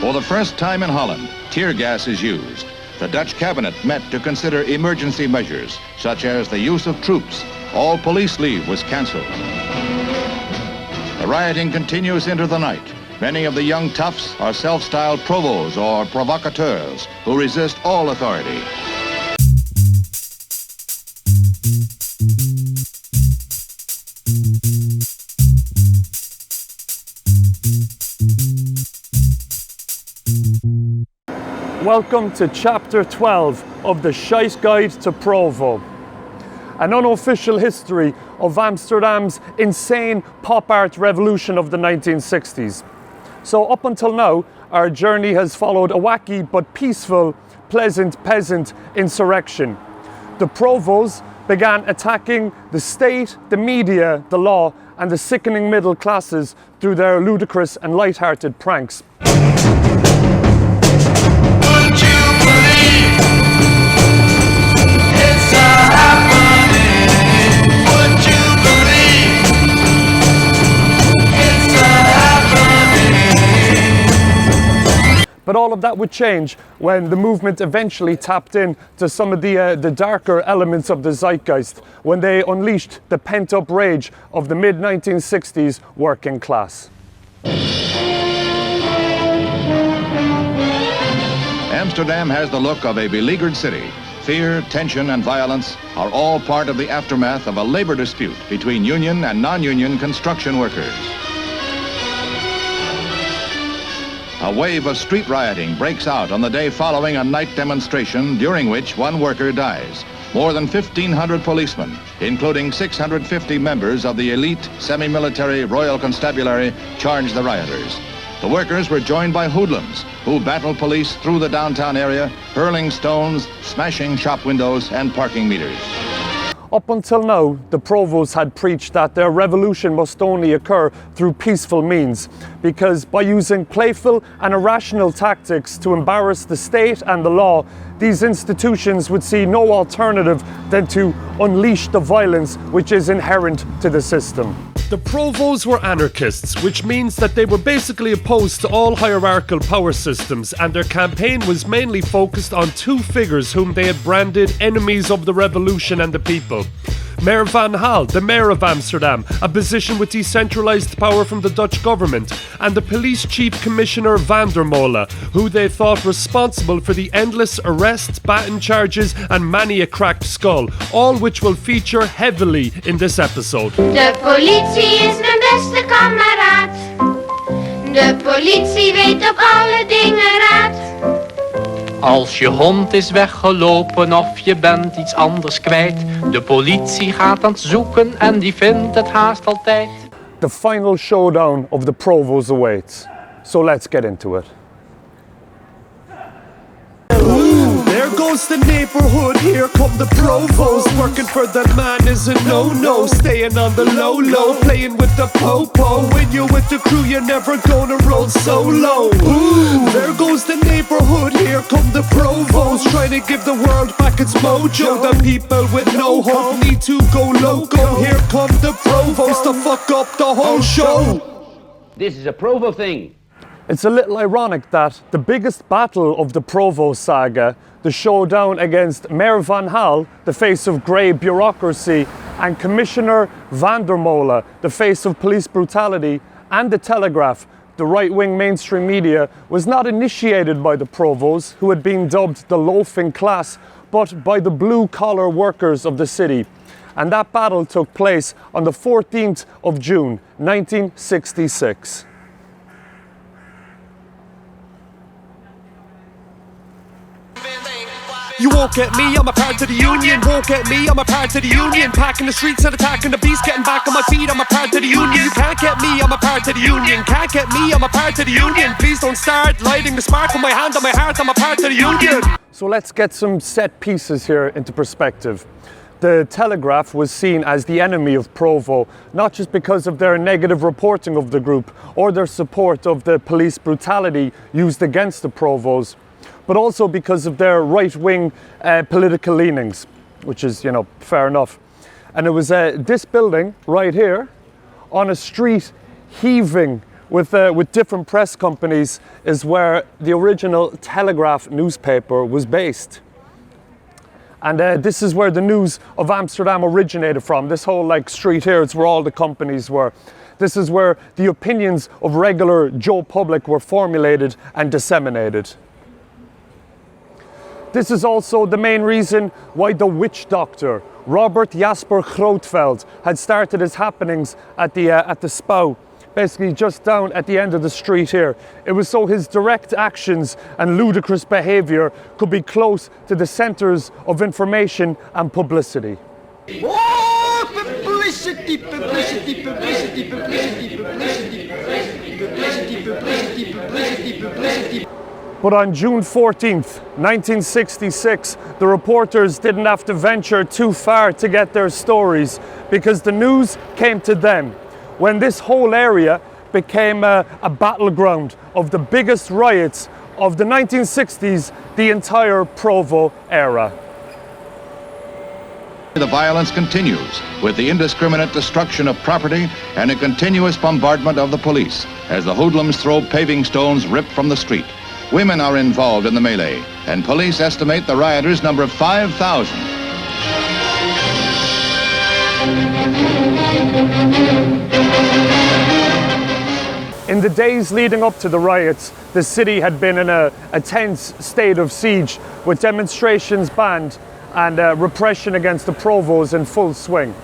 For the first time in Holland, tear gas is used. The Dutch cabinet met to consider emergency measures, such as the use of troops. All police leave was cancelled. The rioting continues into the night. Many of the young toughs are self-styled provos or provocateurs who resist all authority. Welcome to Chapter 12 of the SHITE Guide to Provo, an unofficial history of Amsterdam's insane pop art revolution of the 1960s. So up until now, our journey has followed a wacky but peaceful, pleasant peasant insurrection. The Provos began attacking the state, the media, the law, and the sickening middle classes through their ludicrous and light-hearted pranks. But all of that would change when the movement eventually tapped in to some of the darker elements of the zeitgeist, when they unleashed the pent-up rage of the mid-1960s working class. Amsterdam has the look of a beleaguered city. Fear, tension, and violence are all part of the aftermath of a labor dispute between union and non-union construction workers. A wave of street rioting breaks out on the day following a night demonstration during which one worker dies. More than 1,500 policemen, including 650 members of the elite semi-military Royal Constabulary, charged the rioters. The workers were joined by hoodlums who battled police through the downtown area, hurling stones, smashing shop windows and parking meters. Up until now, the Provos had preached that their revolution must only occur through peaceful means, because by using playful and irrational tactics to embarrass the state and the law, these institutions would see no alternative than to unleash the violence which is inherent to the system. The Provos were anarchists, which means that they were basically opposed to all hierarchical power systems, and their campaign was mainly focused on two figures whom they had branded enemies of the revolution and the people. Mayor Van Gaal, the mayor of Amsterdam, a position with decentralised power from the Dutch government, and the police chief commissioner Van der Molen, who they thought responsible for the endless arrests, baton charges and many a cracked skull, all which will feature heavily in this episode. De politie is mijn beste kameraad. De politie weet op alle dingen raad. Als je hond is weggelopen of je bent iets anders kwijt, de politie gaat aan het zoeken en die vindt het haast altijd. The final showdown of the Provos awaits. So let's get into it. There goes the neighborhood, here come the Provos. Working for the man is a no-no. Staying on the low-low, playing with the po-po. When you're with the crew, you're never gonna roll solo. There goes the neighborhood, here come the Provos. Trying to give the world back its mojo. The people with no hope need to go loco. Here come the Provos to fuck up the whole show. This is a Provo thing. It's a little ironic that the biggest battle of the Provo saga, the showdown against Mayor Van Gaal, the face of grey bureaucracy, and Commissioner Van der Molen, the face of police brutality, and the Telegraaf, the right-wing mainstream media, was not initiated by the Provos, who had been dubbed the loafing class, but by the blue-collar workers of the city. And that battle took place on the 14th of June, 1966. You won't get me, I'm a part of the union. Won't get me, I'm a part of the union. Packing the streets and attacking the beast, getting back on my feet, I'm a part of the union. You can't get me, I'm a part of the union. Can't get me, I'm a part of the union. Please don't start lighting the spark on my hand, on my heart, I'm a part of the union. So let's get some set pieces here into perspective. The Telegraaf was seen as the enemy of Provo, not just because of their negative reporting of the group or their support of the police brutality used against the Provos, but also because of their right-wing political leanings, which is, you know, fair enough. And it was this building right here on a street heaving with different press companies is where the original Telegraaf newspaper was based. And this is where the news of Amsterdam originated from. This whole like street here, it's where all the companies were. This is where the opinions of regular Joe public were formulated and disseminated. This is also the main reason why the witch doctor, Robert Jasper Grootveld, had started his happenings at the Spouw, basically just down at the end of the street here. It was so his direct actions and ludicrous behaviour could be close to the centres of information and publicity. Oh, publicity, publicity, publicity, publicity, publicity, publicity, publicity, publicity, publicity. But on June 14th, 1966, the reporters didn't have to venture too far to get their stories because the news came to them when this whole area became a battleground of the biggest riots of the 1960s, the entire Provo era. The violence continues with the indiscriminate destruction of property and a continuous bombardment of the police as the hoodlums throw paving stones ripped from the street. Women are involved in the melee, and police estimate the rioters number 5,000. In the days leading up to the riots, the city had been in a tense state of siege with demonstrations banned and repression against the Provos in full swing.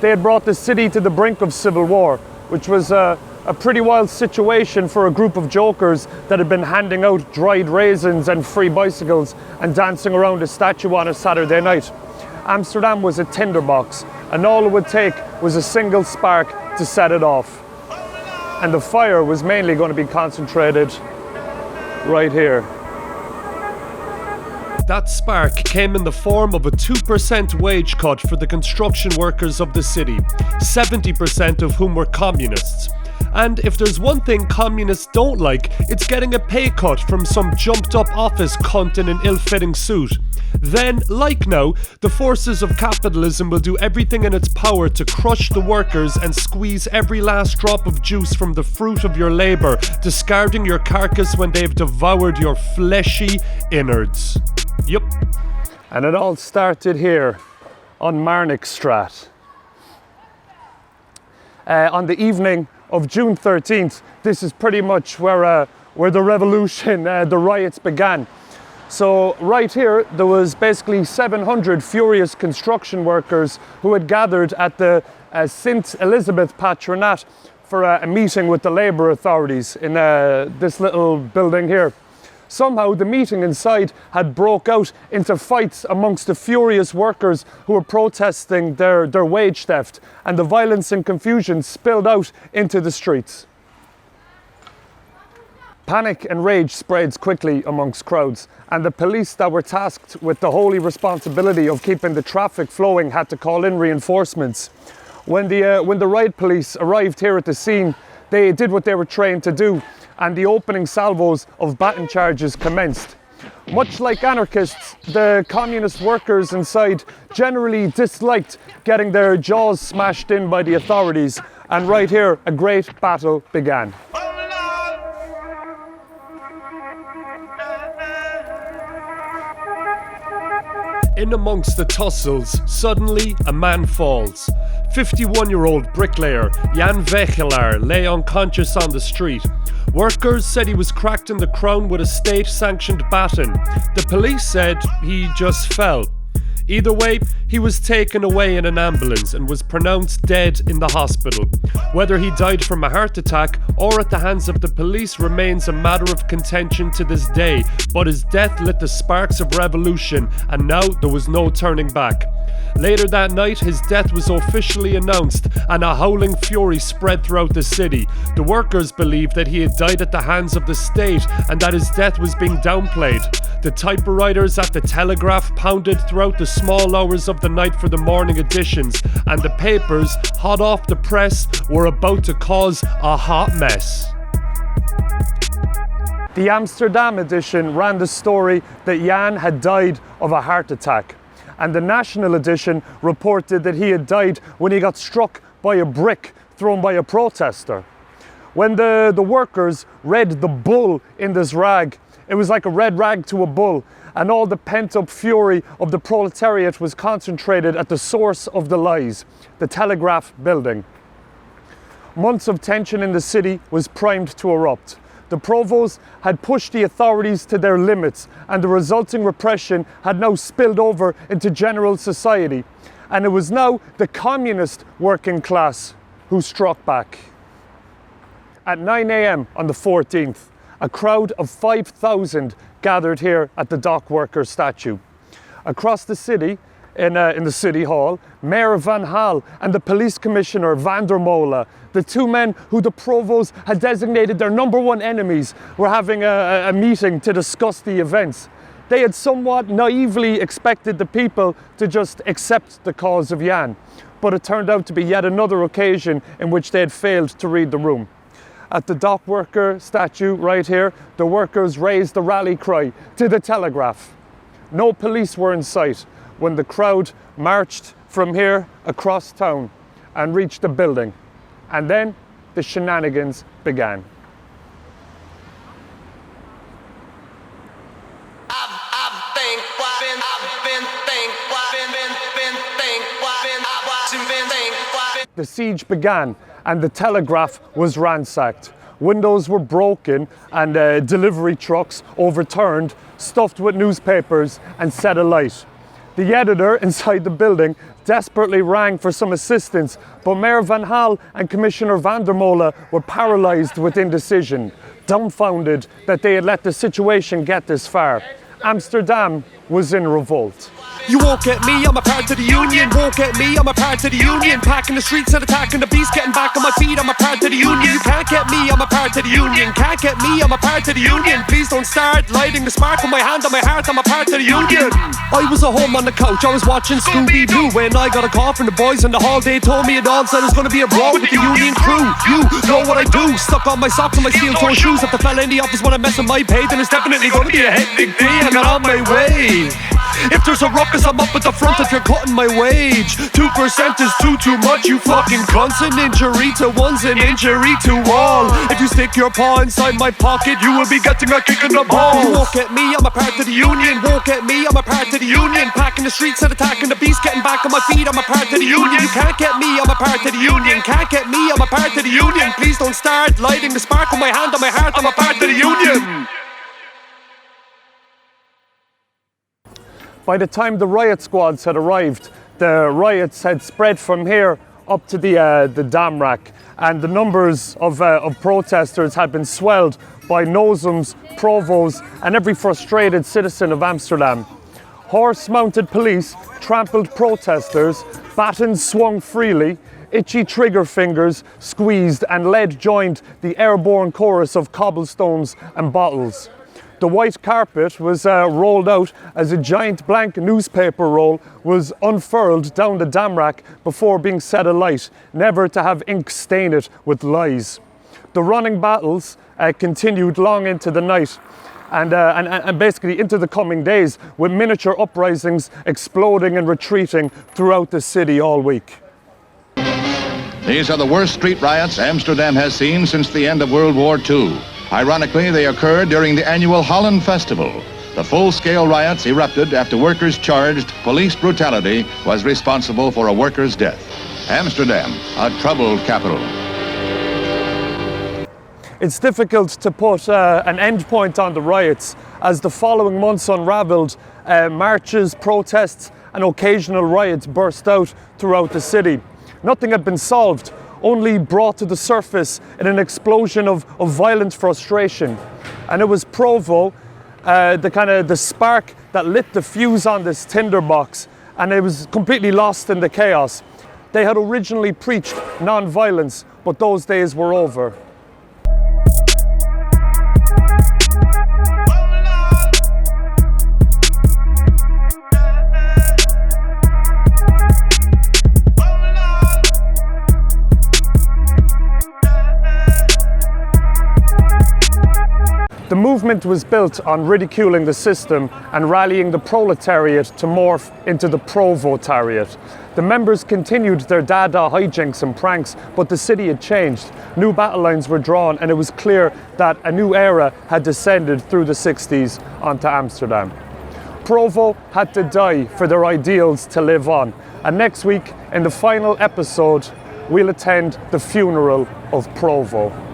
They had brought the city to the brink of civil war, which was a pretty wild situation for a group of jokers that had been handing out dried raisins and free bicycles and dancing around a statue on a Saturday night. Amsterdam was a tinderbox, and all it would take was a single spark to set it off. And the fire was mainly going to be concentrated right here. That spark came in the form of a 2% wage cut for the construction workers of the city, 70% of whom were communists. And if there's one thing communists don't like, it's getting a pay cut from some jumped up office cunt in an ill-fitting suit. Then, like now, the forces of capitalism will do everything in its power to crush the workers and squeeze every last drop of juice from the fruit of your labour, discarding your carcass when they've devoured your fleshy innards. Yup. And it all started here on Marnixstraat. On the evening of June 13th, this is pretty much where the revolution, the riots began. So right here, there was basically 700 furious construction workers who had gathered at the St. Elizabeth Patronat for a meeting with the labour authorities in this little building here. Somehow the meeting inside had broke out into fights amongst the furious workers who were protesting their wage theft, and the violence and confusion spilled out into the streets. Panic and rage spreads quickly amongst crowds, and the police that were tasked with the holy responsibility of keeping the traffic flowing had to call in reinforcements. When the riot police arrived here at the scene, they did what they were trained to do, and the opening salvos of baton charges commenced. Much like anarchists, the communist workers inside generally disliked getting their jaws smashed in by the authorities, and right here a great battle began. In amongst the tussles, suddenly a man falls. 51-year-old bricklayer Jan Vechelaar lay unconscious on the street. Workers said he was cracked in the crown with a state-sanctioned baton. The police said he just fell. Either way, he was taken away in an ambulance and was pronounced dead in the hospital. Whether he died from a heart attack or at the hands of the police remains a matter of contention to this day, but his death lit the sparks of revolution, and now there was no turning back. Later that night, his death was officially announced, and a howling fury spread throughout the city. The workers believed that he had died at the hands of the state and that his death was being downplayed. The typewriters at the Telegraaf pounded throughout the small hours of the night for the morning editions, and the papers, hot off the press, were about to cause a hot mess. The Amsterdam edition ran the story that Jan had died of a heart attack, and the national edition reported that he had died when he got struck by a brick thrown by a protester. When the workers read the bull in this rag, it was like a red rag to a bull, and all the pent-up fury of the proletariat was concentrated at the source of the lies, the Telegraaf building. Months of tension in the city was primed to erupt. The Provos had pushed the authorities to their limits, and the resulting repression had now spilled over into general society. And it was now the communist working class who struck back. At 9 a.m. on the 14th, a crowd of 5,000 gathered here at the dock worker statue. Across the city, in the city hall, Mayor Van Gaal and the police commissioner Van der Molen, the two men who the Provos had designated their #1 enemies, were having a meeting to discuss the events. They had somewhat naively expected the people to just accept the cause of Jan, but it turned out to be yet another occasion in which they had failed to read the room. At the dock worker statue right here, the workers raised the rally cry to the Telegraaf. No police were in sight when the crowd marched from here across town and reached the building. And then the shenanigans began. The siege began and the Telegraaf was ransacked. Windows were broken and delivery trucks overturned, stuffed with newspapers and set alight. The editor inside the building desperately rang for some assistance, but Mayor Van Gaal and Commissioner Van der Molen were paralysed with indecision, dumbfounded that they had let the situation get this far. Amsterdam was in revolt. You won't get me, I'm a part of the union. Won't get me, I'm a part of the union. Packing the streets and attacking the beast, getting back on my feet, I'm a part of the union. You can't get me, I'm a part of the union. Can't get me, I'm a part of the union. Please don't start lighting the spark on my hand, on my heart, I'm a part of the union. I was at home on the couch, I was watching Scooby-Doo when I got a call from the boys in the hall. They told me it all said it was gonna be a brawl with the union crew. You know what I do, stuck on my socks and my steel-toe shoes. If the fella in the office wanna mess with my pay, then it's definitely gonna be a hectic day and I'm on my way. If there's a ruckus, I'm up at the front if you're cutting my wage. 2% is too much, you fucking cunts. An injury to one's an injury to all. If you stick your paw inside my pocket, you will be getting a kick in the balls. You won't get me, I'm a part of the union. Won't get me, I'm a part of the union. Packing the streets and attacking the beast, getting back on my feet, I'm a part of the union. You can't get me, I'm a part of the union. Can't get me, I'm a part of the union. Please don't start lighting the spark on my hand, on my heart, I'm a part of the union. By the time the riot squads had arrived, the riots had spread from here up to the dam rack, and the numbers of protesters had been swelled by nosems, provos, and every frustrated citizen of Amsterdam. Horse-mounted police trampled protesters, batons swung freely, itchy trigger fingers squeezed, and lead joined the airborne chorus of cobblestones and bottles. The white carpet was rolled out as a giant blank newspaper roll was unfurled down the dam rack before being set alight, never to have ink stain it with lies. The running battles continued long into the night and basically into the coming days, with miniature uprisings exploding and retreating throughout the city all week. These are the worst street riots Amsterdam has seen since the end of World War II. Ironically, they occurred during the annual Holland Festival. The full-scale riots erupted after workers charged police brutality was responsible for a worker's death. Amsterdam, a troubled capital. It's difficult to put an end point on the riots, as the following months unravelled, marches, protests and occasional riots burst out throughout the city. Nothing had been solved, only brought to the surface in an explosion of violent frustration. And it was Provo, the spark that lit the fuse on this tinderbox, and it was completely lost in the chaos. They had originally preached non-violence, but those days were over. The movement was built on ridiculing the system and rallying the proletariat to morph into the Provo-tariat. The members continued their Dada hijinks and pranks, but the city had changed. New battle lines were drawn, and it was clear that a new era had descended through the 60s onto Amsterdam. Provo had to die for their ideals to live on. And next week, in the final episode, we'll attend the funeral of Provo.